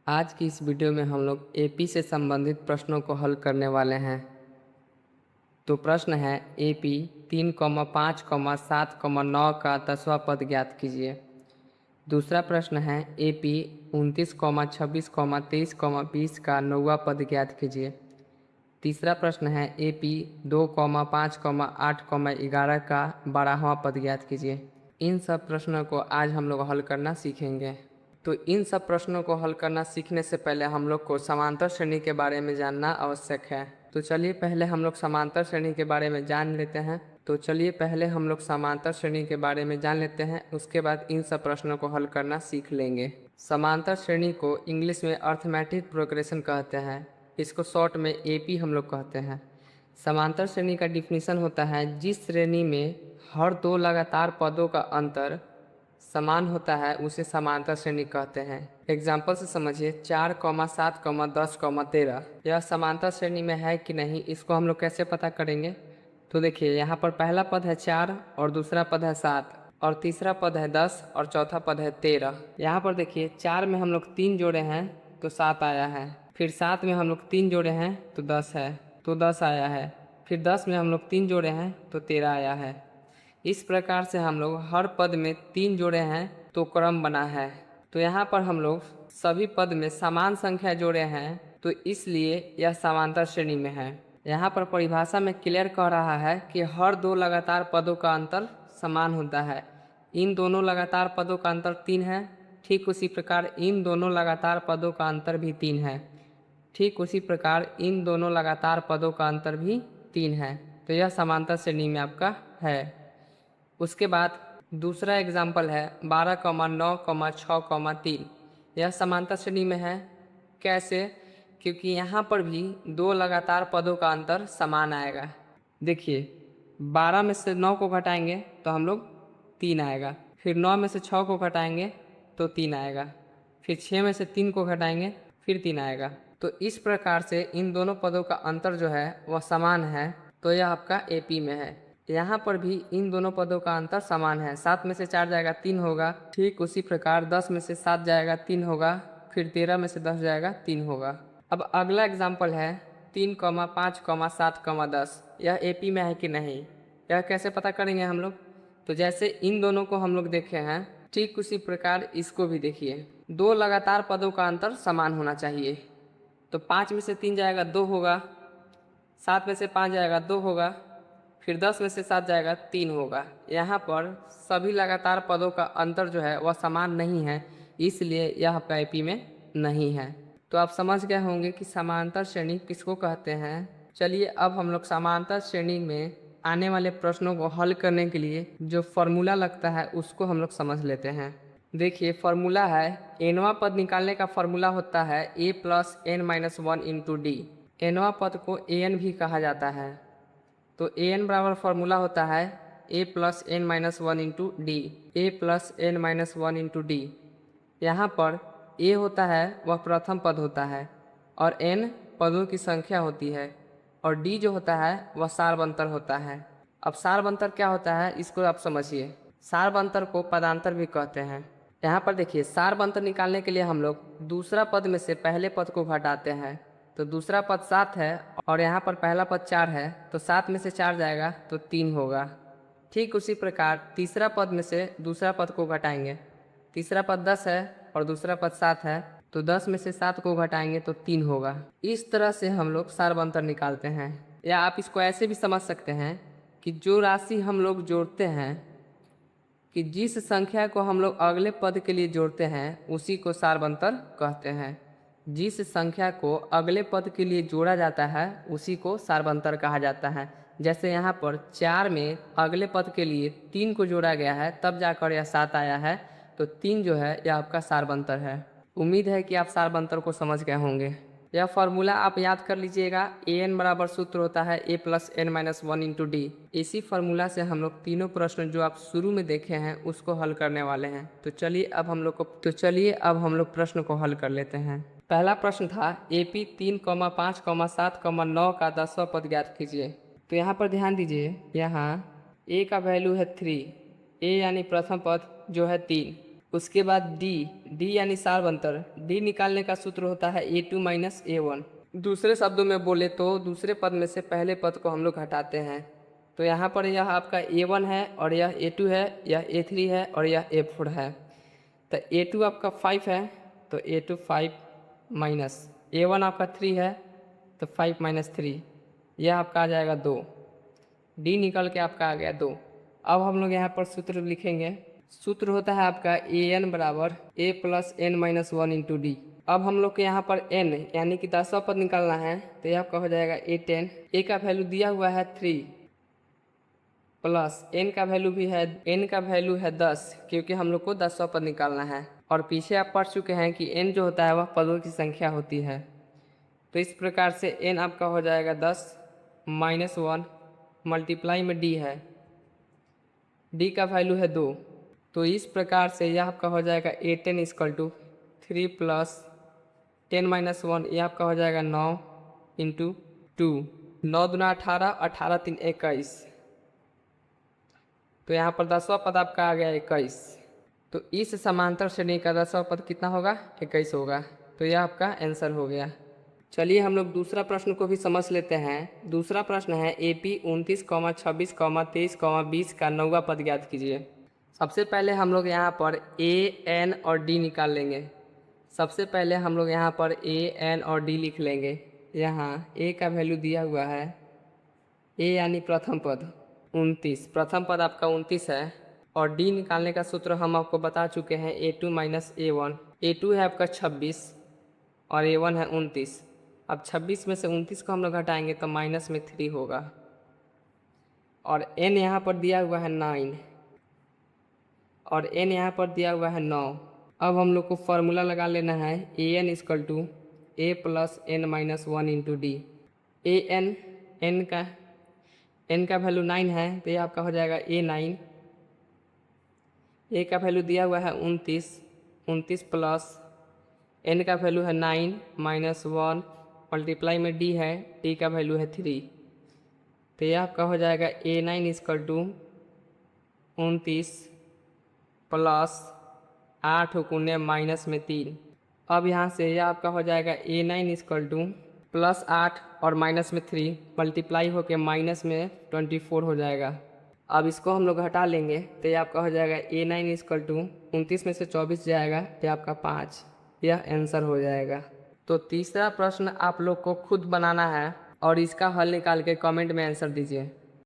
आज की इस वीडियो में हम लोग एपी से संबंधित प्रश्नों को हल करने वाले हैं। तो प्रश्न है एपी 3,5,7,9 का 10वां पद ज्ञात कीजिए। दूसरा प्रश्न है एपी 29,26,23,20 का 9वां पद ज्ञात कीजिए। तीसरा प्रश्न है एपी 2,5,8,11 का 12वां पद ज्ञात कीजिए। इन सब प्रश्नों को आज हम लोग हल करना सीखेंगे। तो इन सब प्रश्नों को हल करना सीखने से पहले हम लोग को समांतर श्रेणी के बारे में जानना आवश्यक है। तो चलिए पहले हम लोग समांतर श्रेणी के बारे में जान लेते हैं। उसके बाद इन सब प्रश्नों को हल करना सीख लेंगे। समांतर श्रेणी को इंग्लिश में अर्थमेटिक प्रोग्रेशन कहते हैं। इसको शॉर्ट में एपी हम लोग कहते हैं। समांतर श्रेणी का डिफिनीशन होता है जिस श्रेणी में हर दो लगातार पदों का अंतर समान होता है उसे समांतर श्रेणी कहते हैं। एग्जाम्पल से समझिए 4,7,10,13 यह समांतर श्रेणी में है कि नहीं, इसको हम लोग कैसे पता करेंगे। तो देखिए यहाँ पर पहला पद है 4 और दूसरा पद है 7 और तीसरा पद है 10 और चौथा पद है 13। यहाँ पर देखिए 4 में हम लोग 3 जोड़े हैं तो 7 आया है, फिर 7 में हम लोग 3 जोड़े हैं तो 10 है तो 10 आया है, फिर 10 में हम लोग 3 जोड़े हैं तो 13 आया है। इस प्रकार से हम लोग हर पद में 3 जोड़े हैं तो क्रम बना है। तो यहाँ पर हम लोग सभी पद में समान संख्या जोड़े हैं तो इसलिए यह समांतर श्रेणी में है। यहाँ पर परिभाषा में क्लियर कह रहा है कि हर दो लगातार पदों का अंतर समान होता है। इन दोनों लगातार पदों का अंतर 3 है, ठीक उसी प्रकार इन दोनों लगातार पदों का अंतर भी 3 है, ठीक उसी प्रकार इन दोनों लगातार पदों का अंतर भी 3 है। तो यह समांतर श्रेणी में आपका है। उसके बाद दूसरा एग्जाम्पल है 12,9,6,3। यह समांतर श्रेणी में है। कैसे? क्योंकि यहाँ पर भी दो लगातार पदों का अंतर समान आएगा। देखिए 12 में से 9 को घटाएंगे तो हम लोग 3 आएगा, फिर 9 में से 6 को घटाएंगे तो 3 आएगा, फिर 6 में से 3 को घटाएंगे फिर 3 आएगा। तो इस प्रकार से इन दोनों पदों का अंतर जो है वह समान है, तो यह आपका एपी में है। यहाँ पर भी इन दोनों पदों का अंतर समान है। 7 में से 4 जाएगा 3 होगा, ठीक उसी प्रकार 10 में से 7 जाएगा 3 होगा, फिर 13 में से 10 जाएगा 3 होगा। अब अगला एग्जाम्पल है 3,5,7,10। यह एपी में है कि नहीं, यह कैसे पता करेंगे हम लोग। तो जैसे इन दोनों को हम लोग देखे हैं ठीक उसी प्रकार इसको भी देखिए। दो लगातार पदों का अंतर समान होना चाहिए। तो 5 में से 3 जाएगा 2 होगा, 7 में से 5 जाएगा 2 होगा, फिर 10 में से 7 जाएगा 3 होगा। यहाँ पर सभी लगातार पदों का अंतर जो है वह समान नहीं है, इसलिए यह आपका एपी में नहीं है। तो आप समझ गए होंगे कि समांतर श्रेणी किसको कहते हैं। चलिए अब हम लोग समांतर श्रेणी में आने वाले प्रश्नों को हल करने के लिए जो फॉर्मूला लगता है उसको हम लोग समझ लेते हैं। देखिए फॉर्मूला है, एनवा पद निकालने का फॉर्मूला होता है a plus N minus 1 into d. एनवा पद को an भी कहा जाता है। तो an बराबर फॉर्मूला होता है a plus N minus 1 into D. A plus N minus 1 into D. यहाँ पर a होता है वह प्रथम पद होता है और n पदों की संख्या होती है और d जो होता है वह सारबंतर होता है। अब सारबंतर क्या होता है इसको आप समझिए। सारबंतर को पदांतर भी कहते हैं। यहाँ पर देखिए सारबंतर निकालने के लिए हम लोग दूसरा पद में से पहले पद को घटाते हैं। तो दूसरा पद 7 है और यहाँ पर पहला पद 4 है, तो 7 में से 4 जाएगा तो 3 होगा। ठीक उसी प्रकार तीसरा पद में से दूसरा पद को घटाएंगे। तीसरा पद 10 है और दूसरा पद 7 है, तो 10 में से 7 को घटाएंगे तो 3 होगा। इस तरह से हम लोग सारबंतर निकालते हैं। या आप इसको ऐसे भी समझ सकते हैं कि जो राशि हम लोग जोड़ते हैं, कि जिस संख्या को हम लोग अगले पद के लिए जोड़ते हैं उसी को सारबंतर कहते हैं। जिस संख्या को अगले पद के लिए जोड़ा जाता है उसी को सारबंतर कहा जाता है। जैसे यहाँ पर 4 में अगले पद के लिए 3 को जोड़ा गया है तब जाकर यह 7 आया है, तो 3 जो है यह आपका सारबंतर है। उम्मीद है कि आप सारबंतर को समझ गए होंगे। यह फॉर्मूला आप याद कर लीजिएगा। ए एन बराबर सूत्र होता है a plus N minus 1 into D. इसी फार्मूला से हम लोग तीनों प्रश्न जो आप शुरू में देखे हैं उसको हल करने वाले हैं। तो चलिए अब हम लोग प्रश्न को हल कर लेते हैं। पहला प्रश्न था एपी 3,5,7,9 का 10वां पद ज्ञात कीजिए। तो यहाँ पर ध्यान दीजिए, यहाँ a का वैल्यू है 3, a यानी प्रथम पद जो है 3 उसके बाद डी यानी सार्वंतर। डी निकालने का सूत्र होता है A2 माइनस A1। दूसरे शब्दों में बोले तो दूसरे पद में से पहले पद को हम लोग हटाते हैं। तो यहाँ पर यह आपका A1 है और यह A2 है, यह A3 है और यह A4 है। तो A2 आपका 5 है तो A2 5 माइनस A1 आपका 3 है तो 5 माइनस 3, यह आपका आ जाएगा 2। डी निकल के आपका आ गया 2। अब हम लोग यहाँ पर सूत्र लिखेंगे। सूत्र होता है आपका AN बराबर A plus N minus 1 into D. अब हम लोग के यहाँ पर n यानी कि 10वां पद निकालना है तो यह आपका हो जाएगा A10। A का वैल्यू दिया हुआ है 3 प्लस n का वैल्यू भी है, n का वैल्यू है 10 क्योंकि हम लोग को 10वां पद निकालना है। और पीछे आप पढ़ चुके हैं कि n जो होता है वह पदों की संख्या होती है। तो इस प्रकार से n आपका हो जाएगा 10 माइनस 1 मल्टीप्लाई में d है, d का वैल्यू है 2। तो इस प्रकार से यह आपका हो जाएगा A10 equal to 3 plus 10 minus 1, यह आपका हो जाएगा 9 इंटू 2। 9 दूना 18, 18 3 21। तो यहाँ पर 10वां पद आपका आ गया 21। तो इस समांतर श्रेणी का 10वां पद कितना होगा? 21 होगा। तो यह आपका आंसर हो गया। चलिए हम लोग दूसरा प्रश्न को भी समझ लेते हैं। दूसरा प्रश्न है AP 29, 26, 23, 20 का 9वां पद ज्ञात कीजिए। सबसे पहले हम लोग यहाँ पर A, N और D निकाल लेंगे। सबसे पहले हम लोग यहाँ पर A, N और D लिख लेंगे। यहाँ A का वैल्यू दिया हुआ है, A यानी प्रथम पद 29, प्रथम पद आपका 29 है। और D निकालने का सूत्र हम आपको बता चुके हैं A2 माइनस A1। A2 है आपका 26 और A1 है 29। अब 26 में से 29 को हम लोग घटाएंगे तो माइनस में 3 होगा। और N यहाँ पर दिया हुआ है 9 और n यहाँ पर दिया हुआ है 9। अब हम लोग को फॉर्मूला लगा लेना है AN equal to A plus N minus 1 into D. n का वैल्यू 9 है तो ये आपका हो जाएगा A9। A का वैल्यू दिया हुआ है 29 प्लस n का वैल्यू है 9 माइनस 1 मल्टीप्लाई में d है, d का वैल्यू है 3। तो यह आपका हो जाएगा A9 इक्वल टू 29 प्लस 8 गुने माइनस में 3। अब यहाँ से यह आपका हो जाएगा A9 इक्वल टू प्लस 8 और माइनस में 3 मल्टीप्लाई होके माइनस में 24 हो जाएगा। अब इसको हम लोग हटा लेंगे तो ये आपका हो जाएगा A9 इक्वल टू 29 में से 24 जाएगा तो आपका 5, यह आंसर हो जाएगा। तो तीसरा प्रश्न आप लोग को खुद बनाना है और इसका हल निकाल के कमेंट में आंसर दीजिए।